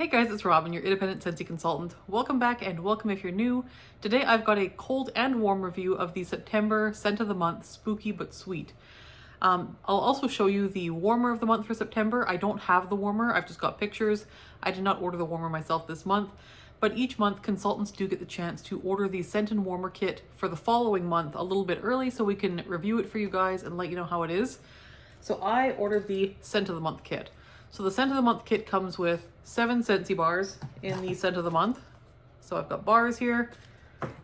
Hey guys, it's Robyn, your independent Scentsy consultant. Welcome back and welcome if you're new. Today I've got a cold and warm review of the September Scent of the Month, Spooky But Sweet. I'll also show you the warmer of the month for September. I don't have the warmer, I've just got pictures. I did not order the warmer myself this month, but each month consultants do get the chance to order the Scent and Warmer kit for the following month a little bit early so we can review it for you guys and let you know how it is. So I ordered the Scent of the Month kit. So the Scent of the Month kit comes with 7 Scentsy bars in the Scent of the Month. So I've got bars here.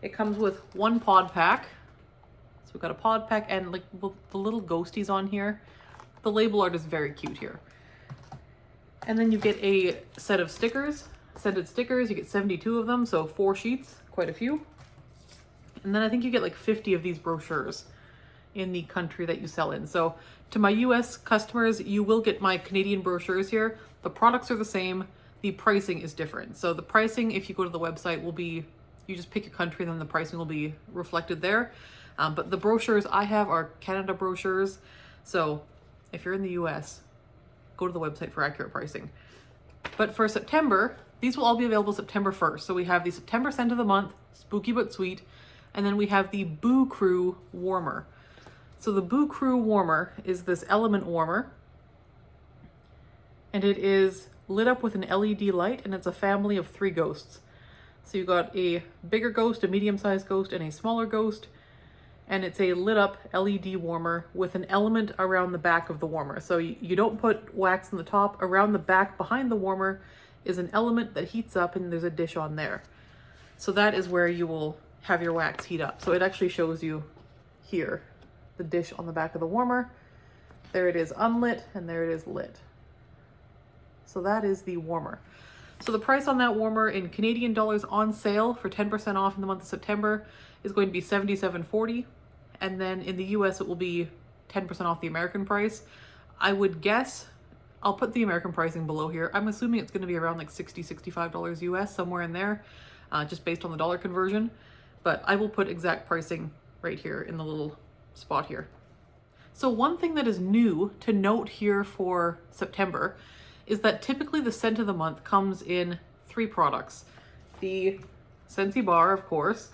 It comes with 1 pod pack. So we've got a pod pack and like the little ghosties on here. The label art is very cute here. And then you get a set of stickers, scented stickers. You get 72 of them, so 4 sheets, quite a few. And then I think you get like 50 of these brochures in the country that you sell in. So to my US customers, you will get my Canadian brochures here. The products are the same, the pricing is different. So the pricing, if you go to the website, will be, you just pick your country, then the pricing will be reflected there. But the brochures I have are Canada brochures. So if you're in the US, go to the website for accurate pricing. But for September, these will all be available September 1st. So we have the September Scent of the Month, Spooky But Sweet, and then we have the Boo Crew Warmer. So the Boo Crew Warmer is this element warmer, and it is lit up with an LED light, and it's a family of 3 ghosts. So you've got a bigger ghost, a medium-sized ghost, and a smaller ghost, and it's a lit up LED warmer with an element around the back of the warmer. So you don't put wax on the top. Around the back behind the warmer is an element that heats up, and there's a dish on there. So that is where you will have your wax heat up. So it actually shows you here the dish on the back of the warmer. There it is unlit, and there it is lit. So that is the warmer. So the price on that warmer in Canadian dollars on sale for 10% off in the month of September is going to be $77.40, and then in the US it will be 10% off the American price. I would guess, I'll put the American pricing below here. I'm assuming it's going to be around like $60, $65 US, somewhere in there, just based on the dollar conversion. But I will put exact pricing right here in the little spot here. So one thing that is new to note here for September is that typically the Scent of the Month comes in 3 products. The Scentsy bar, of course,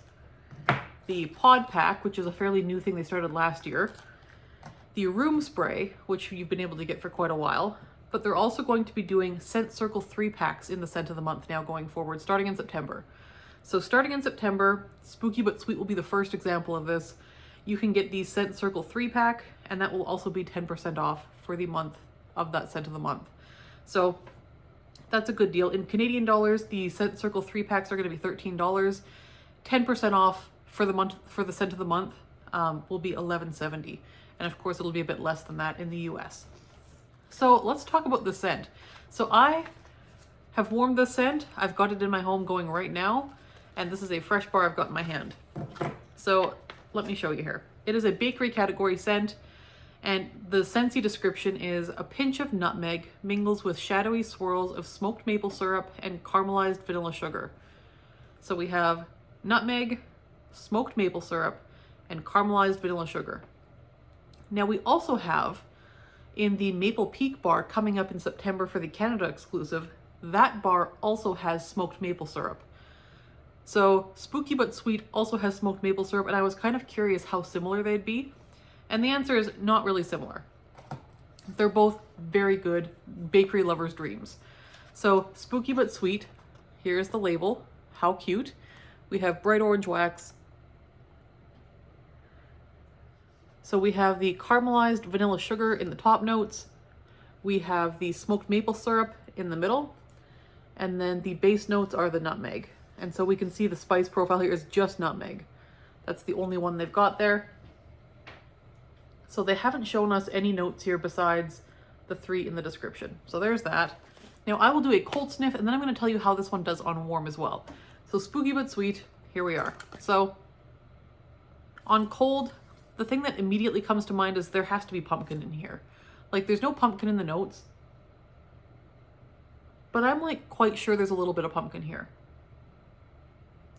the pod pack, which is a fairly new thing they started last year, the room spray, which you've been able to get for quite a while, but they're also going to be doing Scent Circle 3 packs in the Scent of the Month now going forward, starting in September. So starting in September, Spooky But Sweet will be the first example of this. You can get the Scent Circle 3 pack, and that will also be 10% off for the month of that Scent of the Month. So that's a good deal. In Canadian dollars, the Scent Circle 3 packs are going to be $13. 10% off for the month, for the Scent of the Month, will be $11.70. And of course, it'll be a bit less than that in the US. So let's talk about the scent. So I have warmed the scent. I've got it in my home going right now. And this is a fresh bar I've got in my hand. So let me show you here. It is a bakery category scent, and the Scentsy description is a pinch of nutmeg mingles with shadowy swirls of smoked maple syrup and caramelized vanilla sugar. So we have nutmeg, smoked maple syrup, and caramelized vanilla sugar. Now we also have in the Maple Peak bar coming up in September for the Canada exclusive, that bar also has smoked maple syrup. So Spooky But Sweet also has smoked maple syrup, and I was kind of curious how similar they'd be. And the answer is not really similar. They're both very good bakery lovers' dreams. So Spooky But Sweet, here's the label. How cute. We have bright orange wax. So we have the caramelized vanilla sugar in the top notes. We have the smoked maple syrup in the middle. And then the base notes are the nutmeg. And so we can see the spice profile here is just nutmeg. That's the only one they've got there. So they haven't shown us any notes here besides the 3 in the description. So there's that. Now I will do a cold sniff, and then I'm going to tell you how this one does on warm as well. So Spooky But Sweet, here we are. So on cold, the thing that immediately comes to mind is there has to be pumpkin in here. Like there's no pumpkin in the notes, but I'm like quite sure there's a little bit of pumpkin here.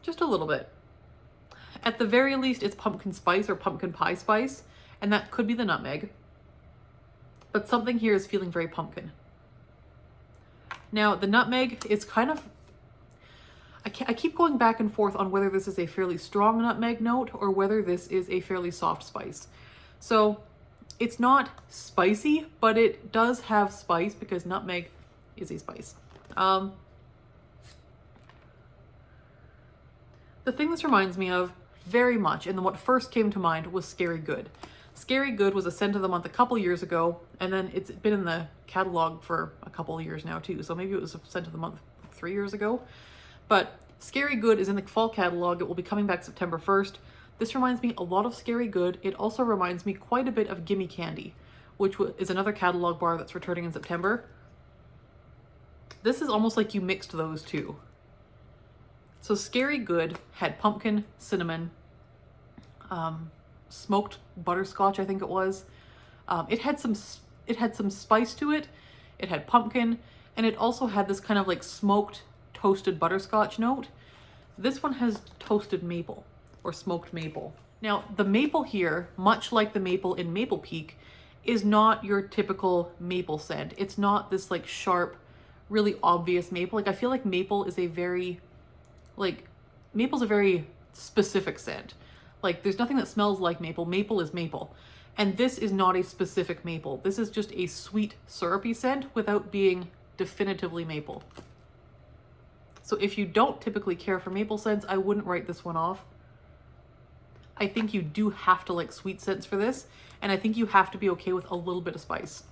Just a little bit. At the very least, it's pumpkin spice or pumpkin pie spice, and that could be the nutmeg. But something here is feeling very pumpkin. Now the nutmeg is kind of, I keep going back and forth on whether this is a fairly strong nutmeg note or whether this is a fairly soft spice. So it's not spicy, but it does have spice because nutmeg is a spice. The thing this reminds me of very much, and what first came to mind, was Scary Good. Scary Good was a scent of the month a couple years ago, and then it's been in the catalog for a couple of years now too, so maybe it was a scent of the month 3 years ago. But Scary Good is in the fall catalog. It will be coming back September 1st. This reminds me a lot of Scary Good. It also reminds me quite a bit of Gimme Candy, which is another catalog bar that's returning in September. This is almost like you mixed those two. So Scary Good had pumpkin, cinnamon, smoked butterscotch, I think it was. It had some spice to it. It had pumpkin, and it also had this kind of like smoked toasted butterscotch note. This one has toasted maple or smoked maple. Now the maple here, much like the maple in Maple Peak, is not your typical maple scent. It's not this like sharp, really obvious maple. Like I feel like maple is a very, maple's a very specific scent. Like there's nothing that smells like maple. Maple is maple. And this is not a specific maple. This is just a sweet, syrupy scent without being definitively maple. So if you don't typically care for maple scents, I wouldn't write this one off. I think you do have to like sweet scents for this, and I think you have to be okay with a little bit of spice.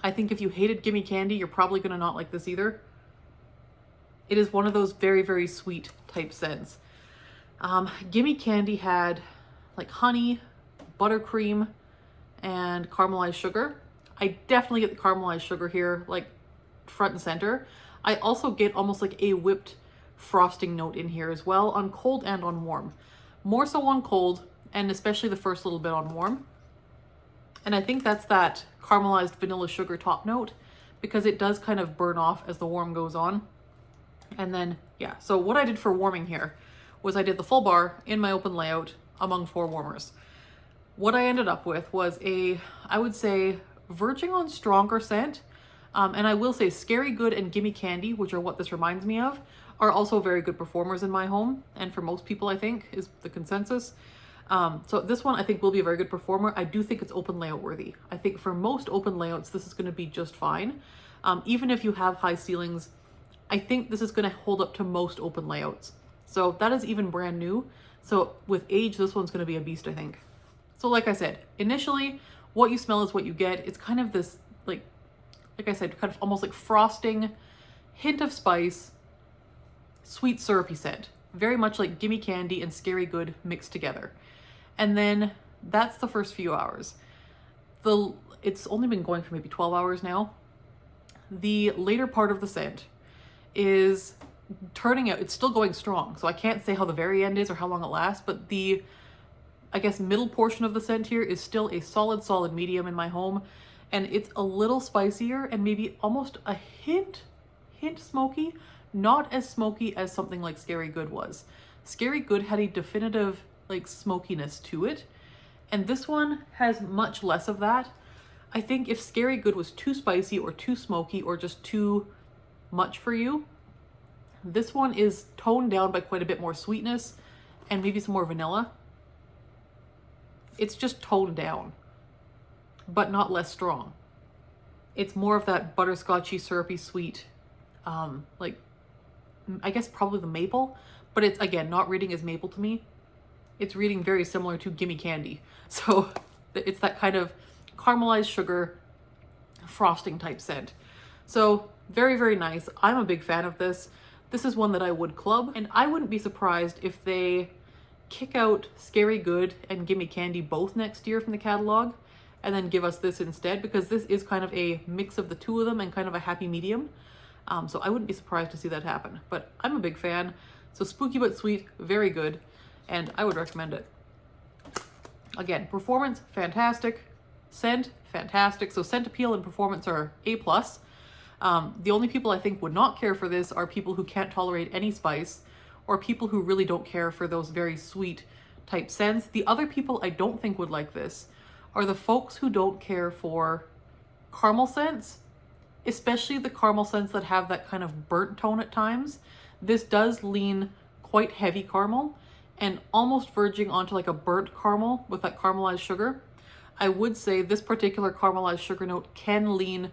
I think if you hated Gimme Candy, you're probably gonna not like this either. It is one of those very, very sweet type scents. Gimme Candy had like honey, buttercream, and caramelized sugar. I definitely get the caramelized sugar here, like front and center. I also get almost like a whipped frosting note in here as well, on cold and on warm. More so on cold, and especially the first little bit on warm. And I think that's that caramelized vanilla sugar top note, because it does kind of burn off as the warm goes on. And then, yeah, so what I did for warming here was I did the full bar in my open layout among 4 warmers. What I ended up with was a, I would say, verging on stronger scent. And I will say Scary Good and Gimme Candy, which are what this reminds me of, are also very good performers in my home. And for most people, I think, is the consensus. So this one I think will be a very good performer. I do think it's open layout worthy. I think for most open layouts, this is going to be just fine. Even if you have high ceilings, I think this is going to hold up to most open layouts. So that is even brand new. So with age, this one's going to be a beast, I think. So like I said, initially, what you smell is what you get. It's kind of this, like I said, kind of almost like frosting, hint of spice, sweet syrupy scent. Very much like Gimme Candy and Scary Good mixed together. And then that's the first few hours. It's only been going for maybe 12 hours now. The later part of the scent is turning out, it's still going strong. So I can't say how the very end is or how long it lasts, but the, I guess, middle portion of the scent here is still a solid medium in my home. And it's a little spicier and maybe almost a hint smoky, not as smoky as something like Scary Good was. Scary Good had a definitive like smokiness to it, and this one has much less of that. I think if Scary Good was too spicy or too smoky or just too much for you, this one is toned down by quite a bit more sweetness and maybe some more vanilla. It's just toned down, but not less strong. It's more of that butterscotchy, syrupy, sweet, like, I guess probably the maple, but it's, again, not reading as maple to me. It's reading very similar to Gimme Candy. So it's that kind of caramelized sugar frosting type scent. So very, very nice. I'm a big fan of this. This is one that I would club, and I wouldn't be surprised if they kick out Scary Good and Gimme Candy both next year from the catalog and then give us this instead, because this is kind of a mix of the two of them and kind of a happy medium. So I wouldn't be surprised to see that happen, but I'm a big fan. So spooky but sweet, very good, and I would recommend it. Again, performance, fantastic. Scent, fantastic. So scent appeal and performance are A+. The only people I think would not care for this are people who can't tolerate any spice, or people who really don't care for those very sweet type scents. The other people I don't think would like this are the folks who don't care for caramel scents, especially the caramel scents that have that kind of burnt tone at times. This does lean quite heavy caramel and almost verging onto like a burnt caramel with that caramelized sugar. I would say this particular caramelized sugar note can lean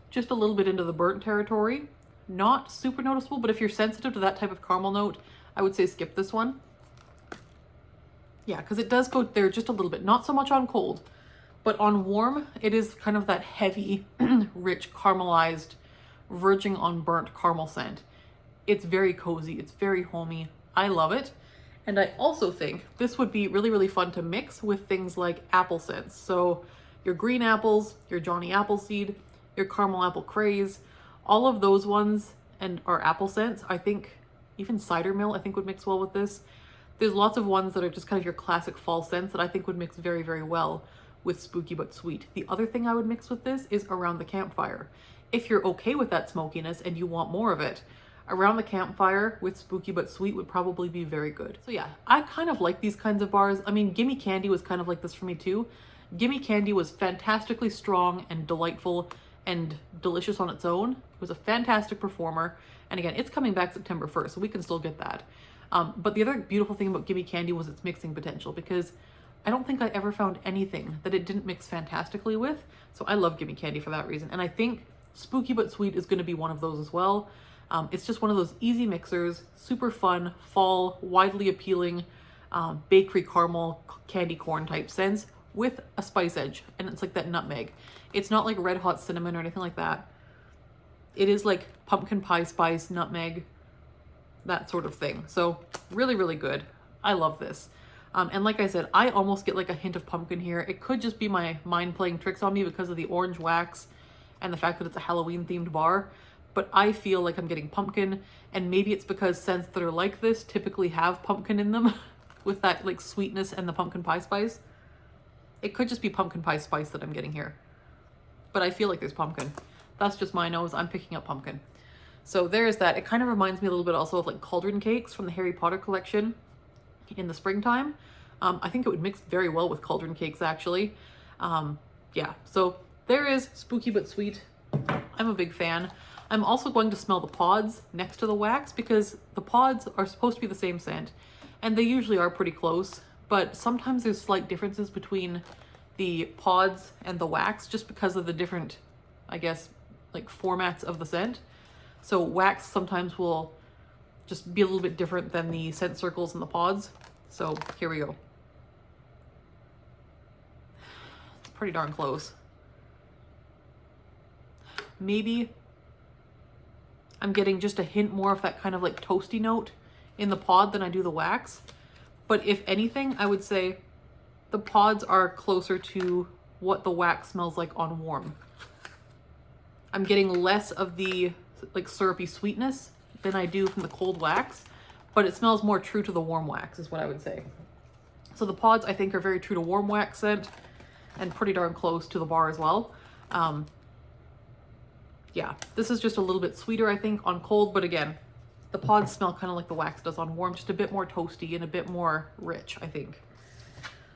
just a little bit into the burnt territory. Not super noticeable, but if you're sensitive to that type of caramel note, I would say skip this one. Yeah, because it does go there just a little bit. Not so much on cold, but on warm, it is kind of that heavy, rich, caramelized, verging on burnt caramel scent. It's very cozy. It's very homey. I love it. And I also think this would be really, really fun to mix with things like apple scents. So your green apples, your Johnny Appleseed, your caramel apple craze, all of those ones and our apple scents, I think even cider mill, I think would mix well with this. There's lots of ones that are just kind of your classic fall scents that I think would mix very, very well with Spooky But Sweet. The other thing I would mix with this is around the campfire. If you're okay with that smokiness and you want more of it, around the campfire with Spooky But Sweet would probably be very good. So yeah, I kind of like these kinds of bars. I mean, Gimme Candy was kind of like this for me too. Gimme Candy was fantastically strong and delightful and delicious on its own. It was a fantastic performer. And again, it's coming back September 1st, so we can still get that. But the other beautiful thing about Gimme Candy was its mixing potential, because I don't think I ever found anything that it didn't mix fantastically with. So I love Gimme Candy for that reason. And I think Spooky But Sweet is going to be one of those as well. It's just one of those easy mixers, super fun, fall, widely appealing, bakery caramel, candy corn type scents with a spice edge. And it's like that nutmeg. It's not like red hot cinnamon or anything like that. It is like pumpkin pie spice, nutmeg, that sort of thing. So really, really good. I love this. And like I said, I almost get like a hint of pumpkin here. It could just be my mind playing tricks on me because of the orange wax and the fact that it's a Halloween themed bar. But I feel like I'm getting pumpkin, and maybe it's because scents that are like this typically have pumpkin in them with that like sweetness and the pumpkin pie spice. It could just be pumpkin pie spice that I'm getting here, but I feel like there's pumpkin. That's just my nose. I'm picking up pumpkin. So there's that. It kind of reminds me a little bit also of like cauldron cakes from the Harry Potter collection in the springtime. I think it would mix very well with cauldron cakes actually. Yeah, so there is Spooky But Sweet. I'm a big fan. I'm also going to smell the pods next to the wax because the pods are supposed to be the same scent and they usually are pretty close, but sometimes there's slight differences between the pods and the wax just because of the different, I guess, like formats of the scent. So wax sometimes will just be a little bit different than the scent circles and the pods. So here we go. It's pretty darn close. Maybe I'm getting just a hint more of that kind of like toasty note in the pod than I do the wax. But if anything, I would say the pods are closer to what the wax smells like on warm. I'm getting less of the like syrupy sweetness than I do from the cold wax, but it smells more true to the warm wax is what I would say. So the pods I think are very true to warm wax scent and pretty darn close to the bar as well. Yeah, this is just a little bit sweeter, I think, on cold, but again, the pods smell kind of like the wax does on warm, just a bit more toasty and a bit more rich, I think.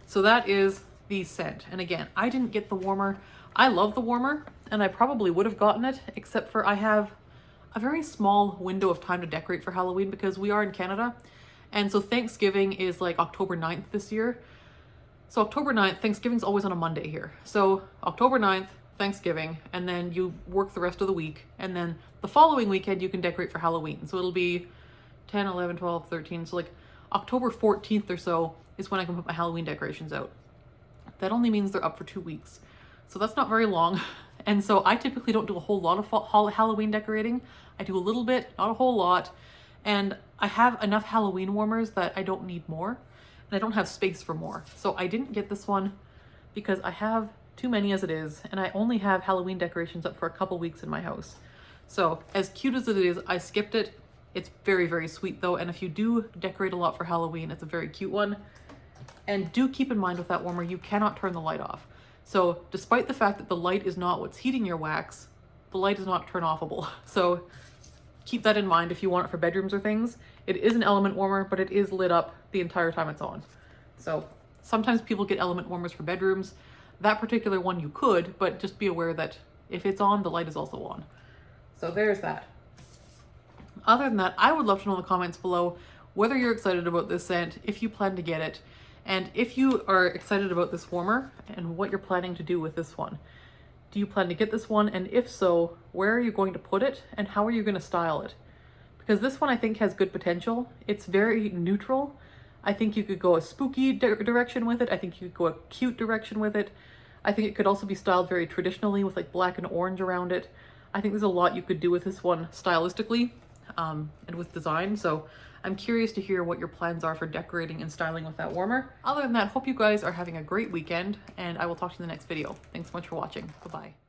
So that is the scent. And again, I didn't get the warmer. I love the warmer, and I probably would have gotten it, except for I have a very small window of time to decorate for Halloween because we are in Canada. And so Thanksgiving is like October 9th this year. So October 9th, Thanksgiving's always on a Monday here. So October 9th, Thanksgiving, and then you work the rest of the week, and then the following weekend you can decorate for Halloween. So it'll be 10, 11, 12, 13. So like October 14th or so is when I can put my Halloween decorations out. That only means they're up for 2 weeks. So that's not very long. And so I typically don't do a whole lot of Halloween decorating. I do a little bit, not a whole lot. And I have enough Halloween warmers that I don't need more. And I don't have space for more. So I didn't get this one because I have too many as it is, and I only have Halloween decorations up for a couple weeks in my house. So as cute as it is, I skipped it. It's very, very sweet though, and if you do decorate a lot for Halloween, it's a very cute one. And do keep in mind with that warmer, you cannot turn the light off. So despite the fact that the light is not what's heating your wax, the light is not turn-offable. So keep that in mind if you want it for bedrooms or things. It is an element warmer, but it is lit up the entire time it's on. So sometimes people get element warmers for bedrooms. That particular one you could, but just be aware that If it's on, the light is also on. So there's that. Other than that, I would love to know in the comments below whether you're excited about this scent, if you plan to get it, and if you are excited about this warmer and what you're planning to do with this one. Do you plan to get this one? And if so, where are you going to put it and how are you going to style it? Because this one I think has good potential. It's very neutral. I think you could go a spooky direction with it. I think you could go a cute direction with it. I think it could also be styled very traditionally with like black and orange around it. I think there's a lot you could do with this one stylistically and with design. So I'm curious to hear what your plans are for decorating and styling with that warmer. Other than that, hope you guys are having a great weekend and I will talk to you in the next video. Thanks so much for watching. Bye-bye.